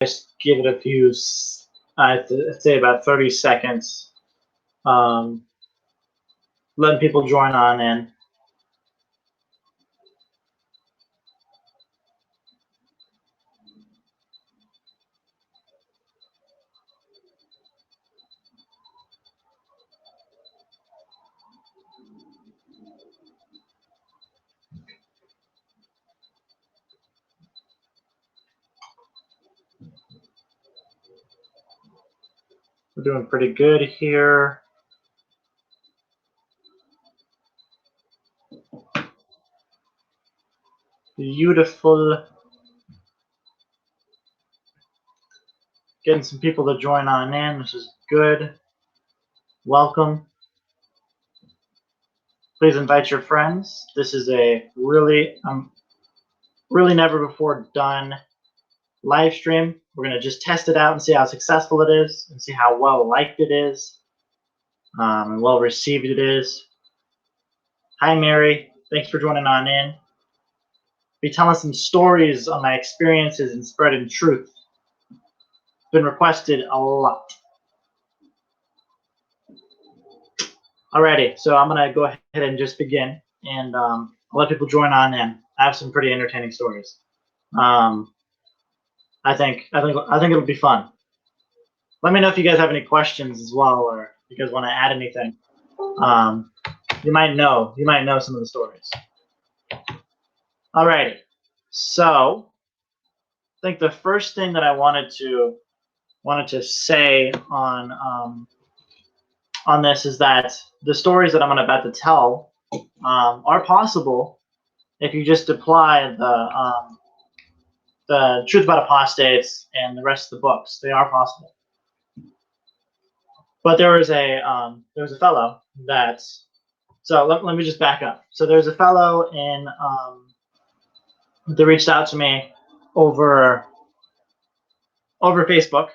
just give it a few, I'd say about 30 seconds, letting people join on in. We're doing pretty good here. Beautiful. Getting some people to join on in, which is good. Welcome. Please invite your friends. This is a really never before done live stream. We're going to just test it out and see how successful it is and see how well liked it is and well received it is. Hi, Mary. Thanks for joining on in. Be telling some stories on my experiences in spreading truth. Been requested a lot. Alrighty, so I'm gonna go ahead and just begin, and I'll let people join on in. I have some pretty entertaining stories. I think it'll be fun. Let me know if you guys have any questions as well, or if you guys want to add anything. You might know some of the stories. Alrighty, so I think the first thing that I wanted to say on this is that the stories that I'm about to tell are possible if you just apply the Truth About Apostates and the rest of the books. They are possible. But there was a fellow that. So let me just back up. So there's a fellow in that reached out to me over Facebook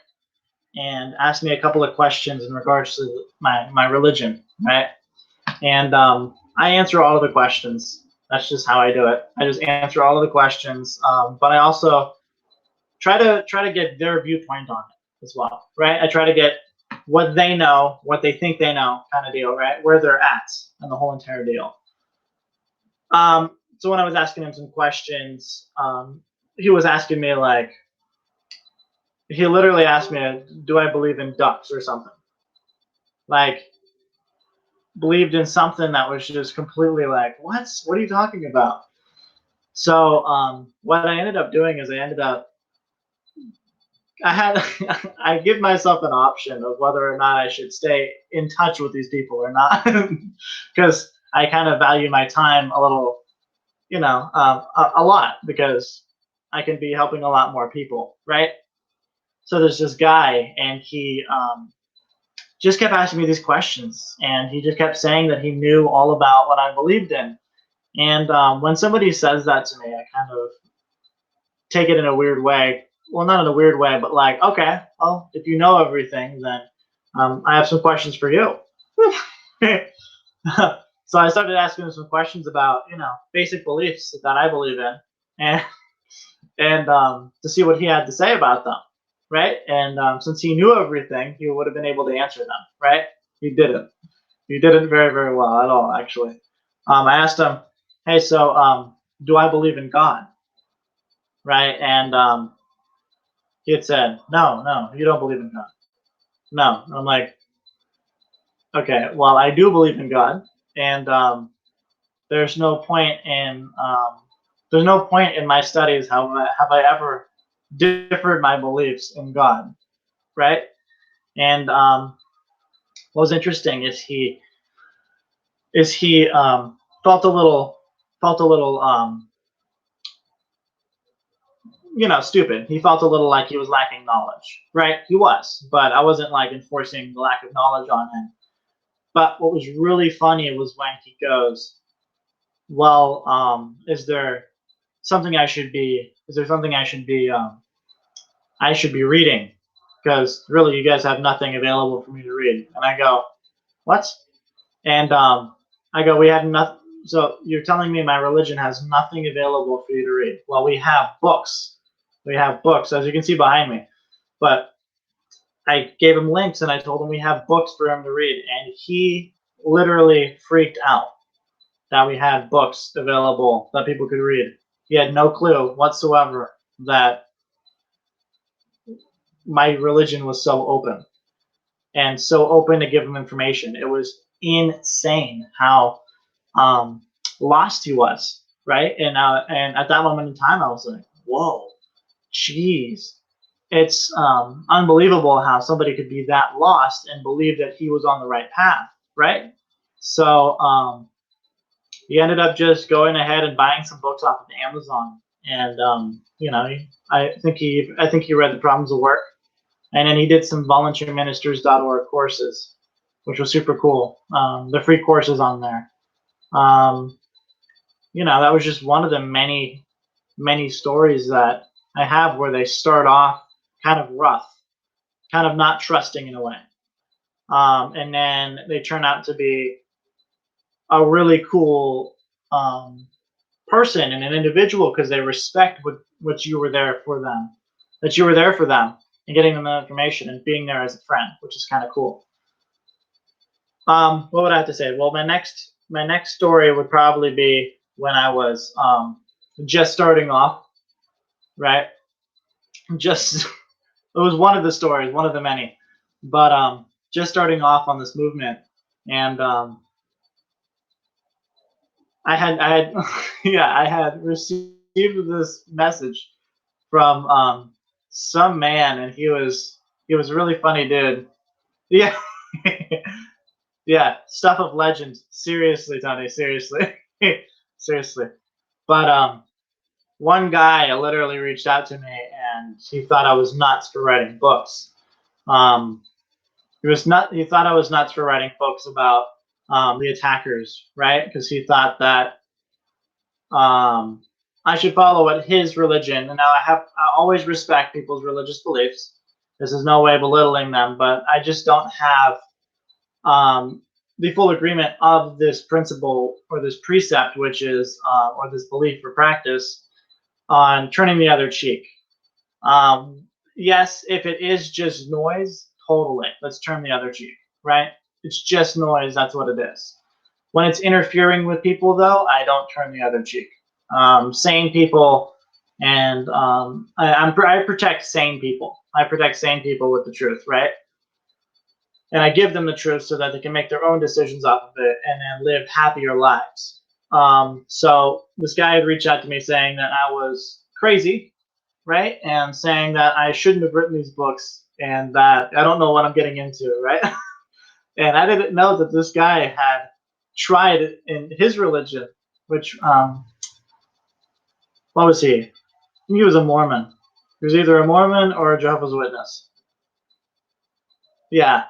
and asked me a couple of questions in regards to my religion, right? And I answer all of the questions. That's just how I do it. I just answer all of the questions, but I also try to get their viewpoint on it as well, right? I try to get what they know, what they think they know, kind of deal, right? Where they're at in the whole entire deal. So when I was asking him some questions, he was asking me like, he literally asked me, do I believe in ducks or something? Like, believed in something that was just completely like, what are you talking about? So what I ended up doing is I give myself an option of whether or not I should stay in touch with these people or not, because I kind of value my time a little, a lot, because I can be helping a lot more people, right? So there's this guy, and he just kept asking me these questions, and he just kept saying that he knew all about what I believed in. And when somebody says that to me, I kind of take it in a weird way. Well, not in a weird way, but like, okay, well, if you know everything, then I have some questions for you. So I started asking him some questions about, basic beliefs that I believe in, and to see what he had to say about them, right? And since he knew everything, he would have been able to answer them, right? He didn't. He didn't very, very well at all, actually. I asked him, hey, so do I believe in God? Right? And he had said, no, you don't believe in God. No. And I'm like, okay, well, I do believe in God, and there's no point in my studies have I ever differed my beliefs in God, right? And what was interesting is he felt a little stupid. He felt a little like he was lacking knowledge, right? He was, but I wasn't like enforcing the lack of knowledge on him. But what was really funny was when he goes, well, is there something I should be reading? Because really, you guys have nothing available for me to read. And I go, what? And I go, we have nothing. So you're telling me my religion has nothing available for you to read? Well, we have books. We have books, as you can see behind me. But I gave him links and I told him we have books for him to read, and he literally freaked out that we had books available that people could read. He had no clue whatsoever that my religion was so open and so open to give him information. It was insane how lost he was, right? And at that moment in time, I was like, whoa, jeez. It's unbelievable how somebody could be that lost and believe that he was on the right path, right? So he ended up just going ahead and buying some books off of Amazon, and I think he read The Problems of Work, and then he did some volunteerministers.org courses, which was super cool. The free courses on there. That was just one of the many stories that I have where they start off kind of rough, kind of not trusting in a way, and then they turn out to be a really cool person and an individual because they respect what you were there for them, that you were there for them and getting them the information and being there as a friend, which is kind of cool. What would I have to say? Well, my next story would probably be when I was just starting off, right? Just it was one of the stories, one of the many, but just starting off on this movement, and I had yeah, I had received this message from some man, and he was a really funny dude. Yeah, yeah, stuff of legend. Seriously, Tony, seriously, seriously. But one guy literally reached out to me, and he thought I was nuts for writing books. Um, he thought I was nuts for writing books about the attackers, right? Because he thought that um, I should follow what his religion. And now I always respect people's religious beliefs. This is no way belittling them, but I just don't have the full agreement of this principle or this precept, which is or this belief or practice on turning the other cheek. Yes, if it is just noise, totally. Let's turn the other cheek, right? It's just noise. That's what it is. When it's interfering with people, though, I don't turn the other cheek. Sane people, and I protect sane people. I protect sane people with the truth, right? And I give them the truth so that they can make their own decisions off of it and then live happier lives. So this guy had reached out to me saying that I was crazy, right? And saying that I shouldn't have written these books and that I don't know what I'm getting into, right? And I didn't know that this guy had tried in his religion, which what was he? He was a Mormon. He was either a Mormon or a Jehovah's Witness. Yeah,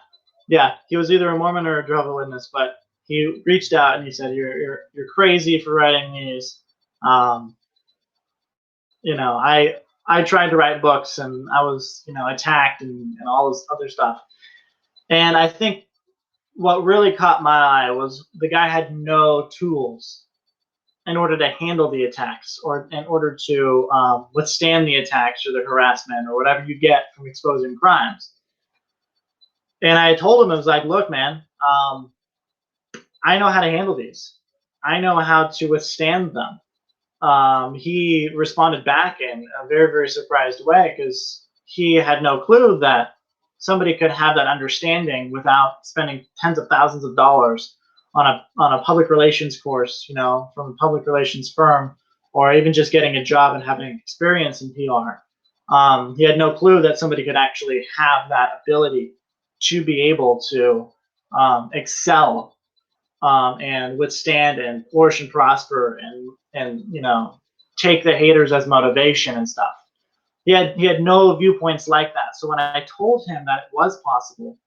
yeah, he was either a Mormon or a Jehovah's Witness. But he reached out and he said, "You're crazy for writing these." Um, I tried to write books and I was attacked and all this other stuff. And I think what really caught my eye was the guy had no tools in order to handle the attacks or in order to withstand the attacks or the harassment or whatever you get from exposing crimes. And I told him, I was like, look, man, I know how to handle these. I know how to withstand them. He responded back in a very, very surprised way because he had no clue that somebody could have that understanding without spending tens of thousands of dollars on a public relations course, from a public relations firm, or even just getting a job and having experience in PR. He had no clue that somebody could actually have that ability to be able to excel and withstand and flourish and prosper and take the haters as motivation and stuff. He had no viewpoints like that. So when I told him that it was possible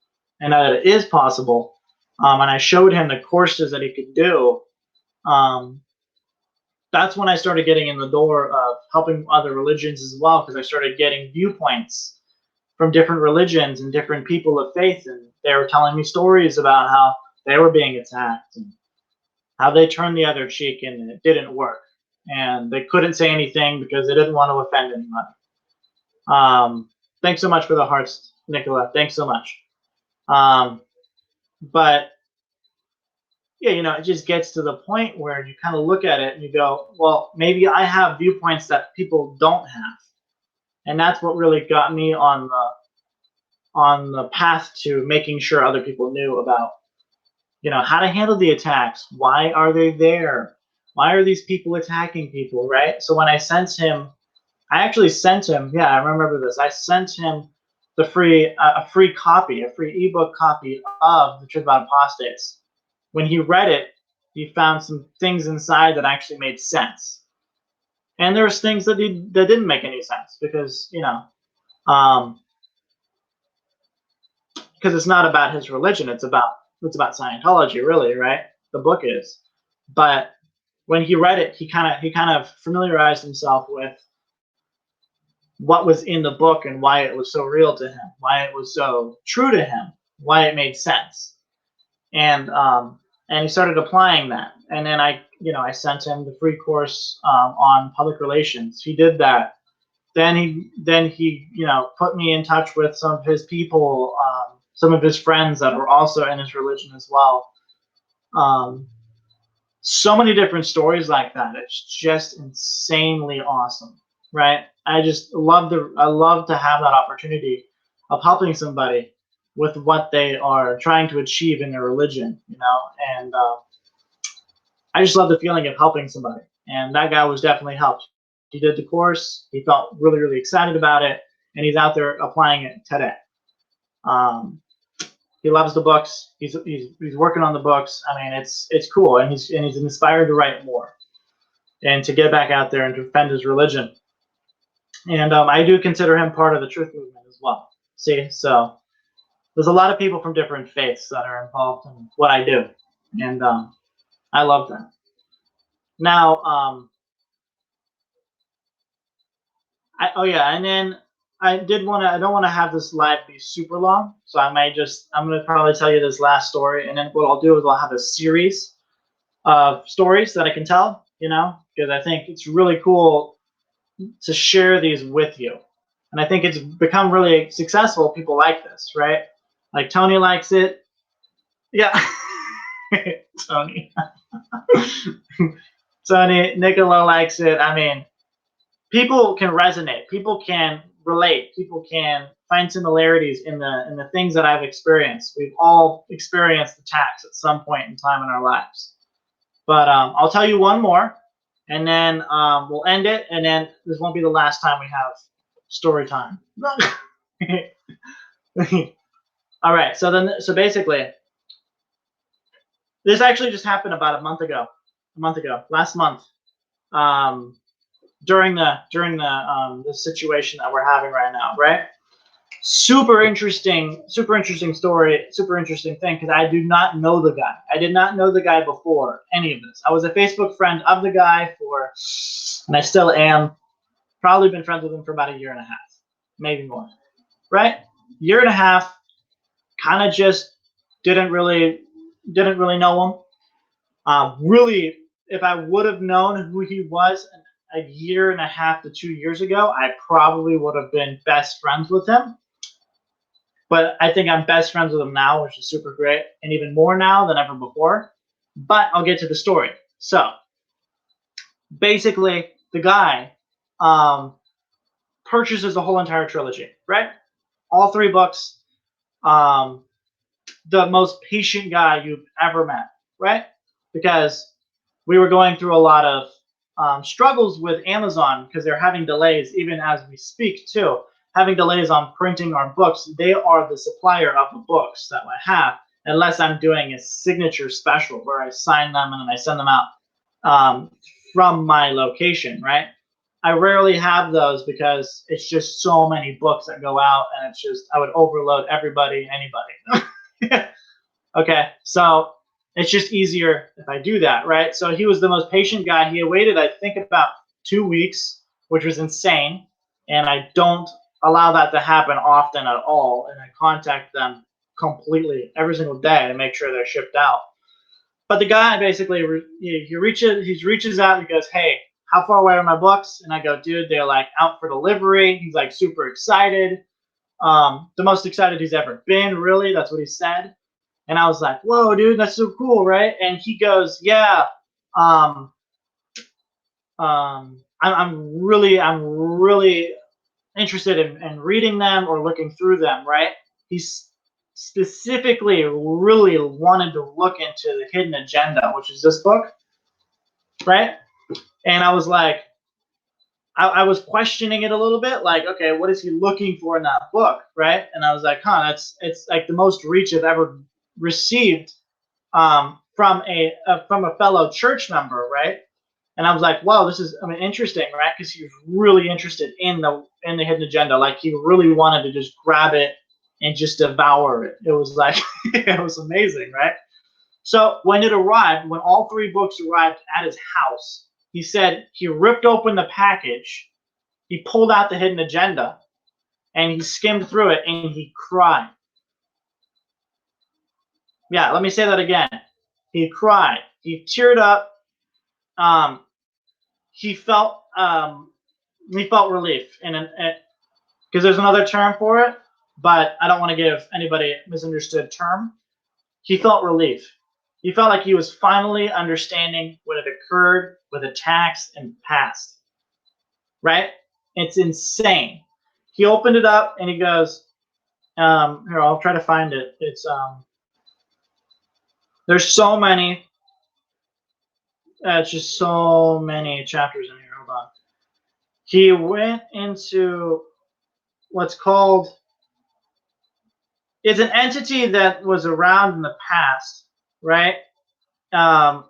and that it is possible, and I showed him the courses that he could do, um, that's when I started getting in the door of helping other religions as well, because I started getting viewpoints from different religions and different people of faith, and they were telling me stories about how they were being attacked and how they turned the other cheek and it didn't work, and they couldn't say anything because they didn't want to offend anybody. Thanks so much for the hearts, Nicola. Thanks so much. But yeah, it just gets to the point where you kind of look at it and you go, well, maybe I have viewpoints that people don't have. And that's what really got me on the path to making sure other people knew about, how to handle the attacks. Why are they there? Why are these people attacking people, right? So when I actually sent him, yeah, I remember this. I sent him the a free copy, a free ebook copy of The Truth About Apostates. When he read it, he found some things inside that actually made sense. And there's things that didn't make any sense because, because it's not about his religion. It's about Scientology, really, right? The book is. But when he read it, he kind of familiarized himself with what was in the book and why it was so real to him, why it was so true to him, why it made sense, and he started applying that. And then I sent him the free course on public relations. He did that. Then he put me in touch with some of his people, some of his friends that were also in his religion as well. So many different stories like that. It's just insanely awesome, right? I love to have that opportunity of helping somebody with what they are trying to achieve in their religion, and I just love the feeling of helping somebody. And that guy was definitely helped. He did the course. He felt really, really excited about it, and he's out there applying it today. He loves the books. He's working on the books. I mean, it's cool, and he's inspired to write more and to get back out there and to defend his religion. And I do consider him part of the truth movement as well. See, so there's a lot of people from different faiths that are involved in what I do, and I love that. Now, and then I don't want to have this live be super long, so I'm going to probably tell you this last story, and then what I'll do is I'll have a series of stories that I can tell, because I think it's really cool to share these with you. And I think it's become really successful. People like this, right? Like Tony likes it. Yeah. Tony. Tony, Nicola likes it. I mean, people can resonate. People can relate. People can find similarities in the things that I've experienced. We've all experienced attacks at some point in time in our lives. But I'll tell you one more, and then we'll end it, and then this won't be the last time we have story time. All right, so basically, this actually just happened about a month ago, last month, during the situation that we're having right now, right? Super interesting story, super interesting thing, because I do not know the guy. I did not know the guy before any of this. I was a Facebook friend of the guy and I still am, probably been friends with him for about a year and a half, maybe more, right? Year and a half, kind of just didn't really know him. Really, if I would have known who he was a year and a half to 2 years ago, I probably would have been best friends with him. But I think I'm best friends with him now, which is super great, and even more now than ever before. But I'll get to the story. So basically, the guy purchases the whole entire trilogy, right? All 3 books. The most patient guy you've ever met, right? Because we were going through a lot of struggles with Amazon because they're having delays, even as we speak, too. Having delays on printing our books. They are the supplier of the books that I have, unless I'm doing a signature special where I sign them and then I send them out from my location, right? I rarely have those because it's just so many books that go out, and it's just, I would overload everybody, anybody. Okay, so it's just easier if I do that, right? So he was the most patient guy. He waited, I think, about 2 weeks, which was insane. And I don't allow that to happen often at all. And I contact them completely every single day to make sure they're shipped out. But the guy basically, he reaches out and he goes, hey, how far away are my books? And I go, dude, they're like out for delivery. He's like super excited. The most excited he's ever been, really. That's what he said. And I was like, whoa, dude, that's so cool, right? And he goes, yeah, um, I'm really interested in reading them or looking through them, right? He's specifically really wanted to look into the hidden agenda, which is this book, right? And I was like, I was questioning it a little bit, like, okay, what is he looking for in that book, right? And I was like, huh, it's like the most reach I've ever received from a fellow church member, right? And I was like, wow, this is, I mean, interesting, right? Because he was really interested in the hidden agenda, like he really wanted to just grab it and just devour it. It was like it was amazing, right? So when it arrived, when all three books arrived at his house, he said he ripped open the package, he pulled out the hidden agenda, and he skimmed through it and he cried. Yeah, let me say that again. He cried. He teared up. Um, he felt relief, and because there's another term for it, but I don't want to give anybody a misunderstood term. He felt relief. He felt like he was finally understanding what had occurred with attacks in the past. Right? It's insane. He opened it up and he goes, here, I'll try to find it. It's there's so many. It's just so many chapters in here. Hold on. He went into what's called, it's an entity that was around in the past, right? Um,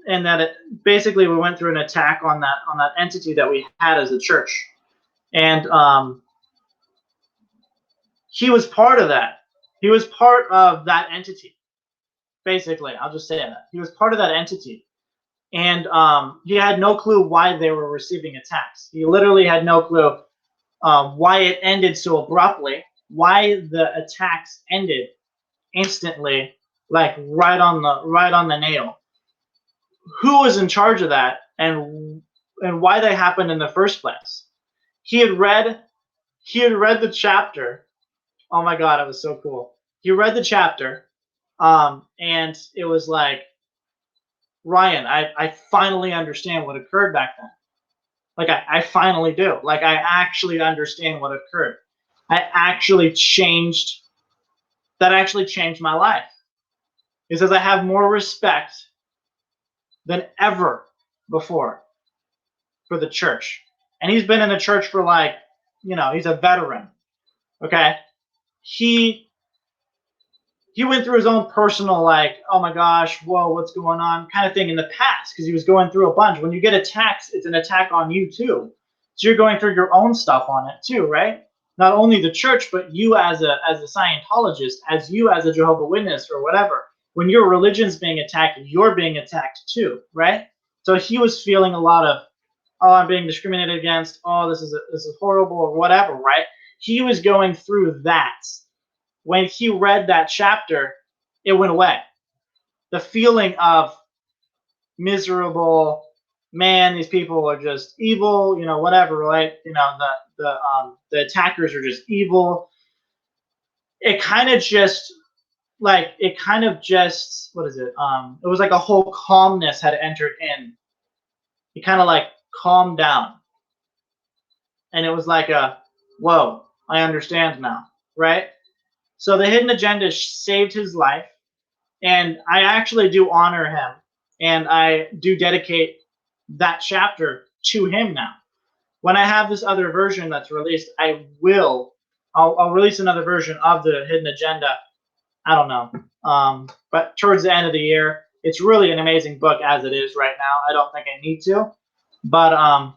and that it basically we went through an attack on that entity that we had as a church, and he was part of that. He was part of that entity. Basically, I'll just say that he was part of that entity, and he had no clue why they were receiving attacks. He literally had no clue why it ended so abruptly, why the attacks ended instantly, like right on the nail. Who was in charge of that, and why they happened in the first place? He had read the chapter. Oh my god, it was so cool. He read the chapter, and it was like, Ryan, I finally understand what occurred back then. Like I finally do. Like I actually understand what occurred. I actually changed. That actually changed my life. He says I have more respect than ever before for the church. And he's been in the church for like, he's a veteran. Okay. He went through his own personal, like, oh my gosh, whoa, what's going on kind of thing in the past, because he was going through a bunch. When you get attacked, it's an attack on you too. So you're going through your own stuff on it too, right? Not only the church, but you as a Scientologist, as you as a Jehovah's Witness or whatever. When your religion's being attacked, you're being attacked too, right? So he was feeling a lot of, oh, I'm being discriminated against. Oh, this is horrible or whatever, right? He was going through that. When he read that chapter, it went away. The feeling of miserable, man, these people are just evil, whatever, right? The attackers are just evil. It kind of just what is it? It was like a whole calmness had entered in. He kind of like calmed down. And it was like whoa, I understand now, right? So the hidden agenda saved his life, and I actually do honor him, and I do dedicate that chapter to him now. When I have this other version that's released, I'll release another version of the hidden agenda. I don't know, but towards the end of the year. It's really an amazing book as it is right now. I don't think I need to, but I'm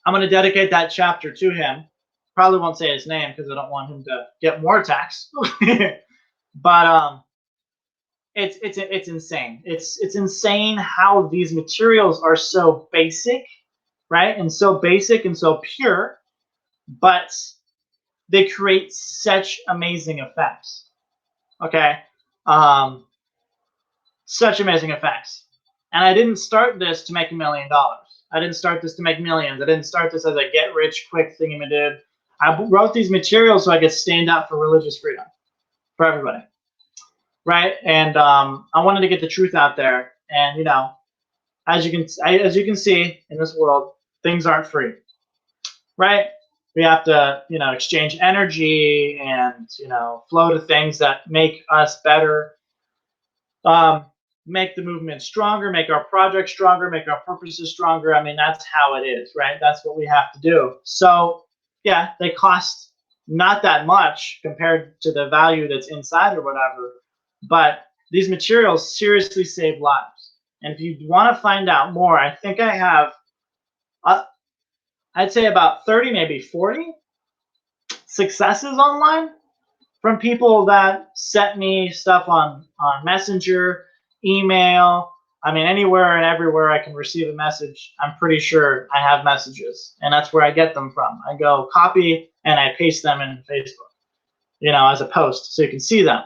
going to dedicate that chapter to him. Probably won't say his name because I don't want him to get more attacks. But it's insane. It's insane how these materials are so basic, right? And so basic and so pure, but they create such amazing effects. Okay, such amazing effects. And I didn't start this to make $1 million. I didn't start this to make millions. I didn't start this as a get rich quick thingamadib. I wrote these materials so I could stand up for religious freedom for everybody, right? And I wanted to get the truth out there. And as you can see in this world, things aren't free, right? We have to exchange energy and flow to things that make us better, make the movement stronger, make our project stronger, make our purposes stronger. I mean, that's how it is, right? That's what we have to do. So yeah, they cost not that much compared to the value that's inside or whatever, but these materials seriously save lives. And if you want to find out more, I think I have uh, I'd say about 30, maybe 40 successes online from people that sent me stuff on Messenger, email. I mean, anywhere and everywhere I can receive a message, I'm pretty sure I have messages, and that's where I get them from. I go copy and I paste them in Facebook, as a post, so you can see them.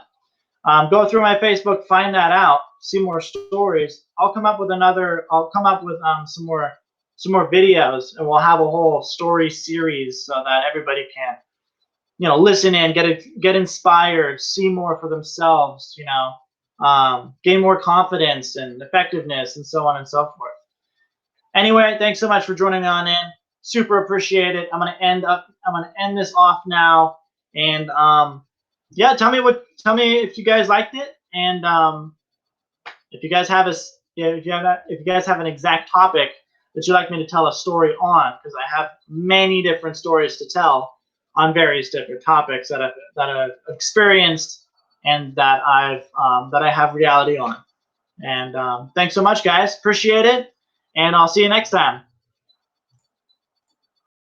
Go through my Facebook, find that out, see more stories. I'll come up with some more videos, and we'll have a whole story series so that everybody can listen in, get inspired, see more for themselves, gain more confidence and effectiveness, and so on and so forth. Anyway, thanks so much for joining me on in. Super appreciate it. I'm gonna end this off now, and yeah, tell me if you guys liked it, and if you guys have if you guys have an exact topic that you'd like me to tell a story on, because I have many different stories to tell on various different topics that I've experienced and that I have reality on. And thanks so much, guys. Appreciate it, and I'll see you next time.